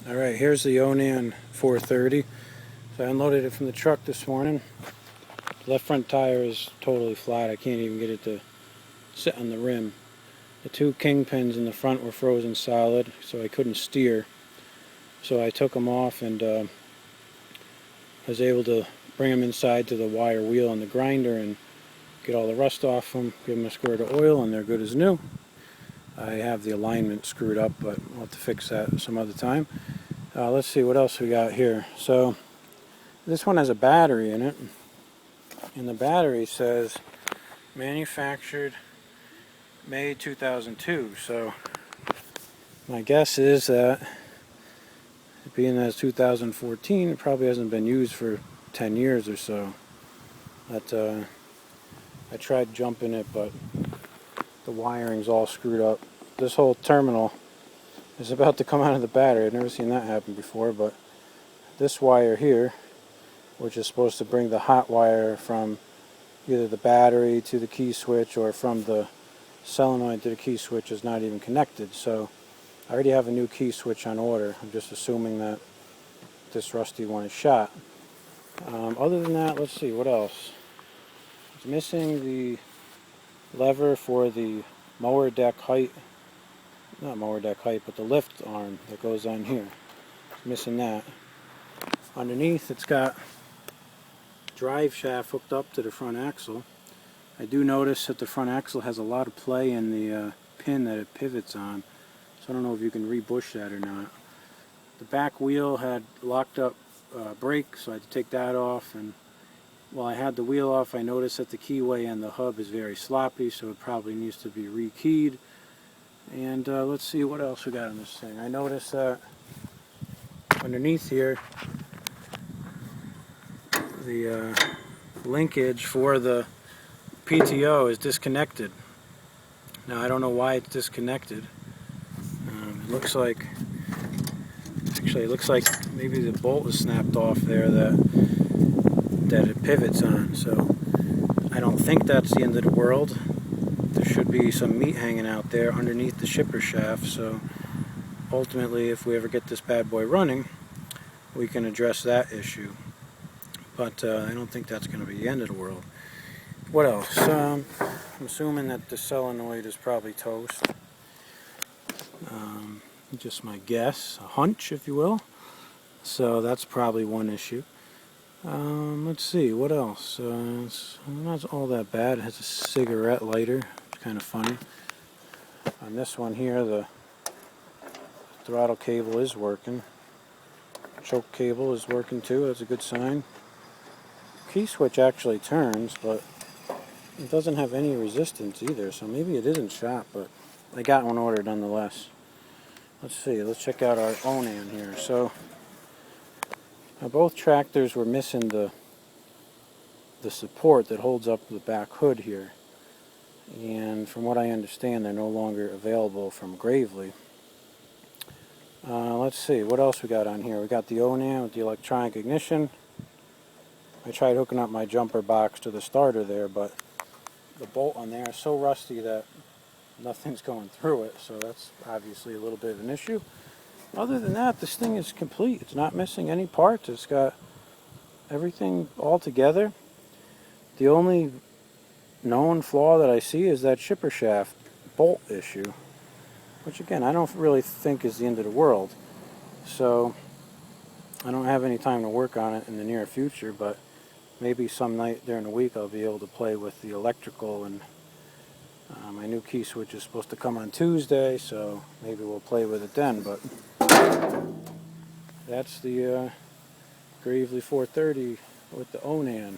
Alright, here's the Onan 430. So I unloaded it from the truck this morning. The left front tire is totally flat. I can't even get it to sit on the rim. The two kingpins in the front were frozen solid, so I couldn't steer. So I took them off and was able to bring them inside to the wire wheel on the grinder and get all the rust off them, give them a squirt of oil, and they're good as new. I have the alignment screwed up, but I'll have to fix that some other time. Let's see what else we got here. So this one has a battery in it, and the battery says manufactured May 2002. So my guess is that being that it's 2014, it probably hasn't been used for 10 years or so. But I tried jumping it, but the wiring's all screwed up. This whole terminal is about to come out of the battery. I've never seen that happen before, but this wire here, which is supposed to bring the hot wire from either the battery to the key switch or from the solenoid to the key switch, is not even connected. So I already have a new key switch on order. I'm just assuming that this rusty one is shot. Other than that, let's see, what else? It's missing the lever for the mower deck height, not mower deck height, but the lift arm that goes on here. It's missing that. Underneath, it's got drive shaft hooked up to the front axle. I do notice that the front axle has a lot of play in the pin that it pivots on, so I don't know if you can rebush that or not. The back wheel had locked up brake, so I had to take that off, and while I had the wheel off, I noticed that the keyway and the hub is very sloppy, so it probably needs to be rekeyed. And let's see what else we got on this thing. I noticed that underneath here, the linkage for the PTO is disconnected. Now I don't know why it's disconnected. It looks like, actually it looks like maybe the bolt was snapped off there that it pivots on. So I don't think that's the end of the world. There should be some meat hanging out there underneath the shipper shaft, so ultimately if we ever get this bad boy running, we can address that issue. But I don't think that's going to be the end of the world. What else? I'm assuming that the solenoid is probably toast. Just my guess, a hunch if you will. So that's probably one issue. Let's see, what else? It's not all that bad. It has a cigarette lighter. It's kind of funny. On this one here, the throttle cable is working. Choke cable is working too. That's a good sign. Key switch actually turns, but it doesn't have any resistance either, so maybe it isn't shot, but I got one ordered nonetheless. Let's see, let's check out our Onan here. So both tractors were missing the support that holds up the back hood here, and from what I understand, they're no longer available from Gravely. Let's see, what else we got on here? We got the Onan with the electronic ignition. I tried hooking up my jumper box to the starter there, but the bolt on there is so rusty that nothing's going through it, so that's obviously a little bit of an issue. Other than that, this thing is complete. It's not missing any parts. It's got everything all together. The only known flaw that I see is that shipper shaft bolt issue, which again, I don't really think is the end of the world. So I don't have any time to work on it in the near future, but maybe some night during the week I'll be able to play with the electrical, and my new key switch is supposed to come on Tuesday, so maybe we'll play with it then. But that's the Gravely 430 with the Onan.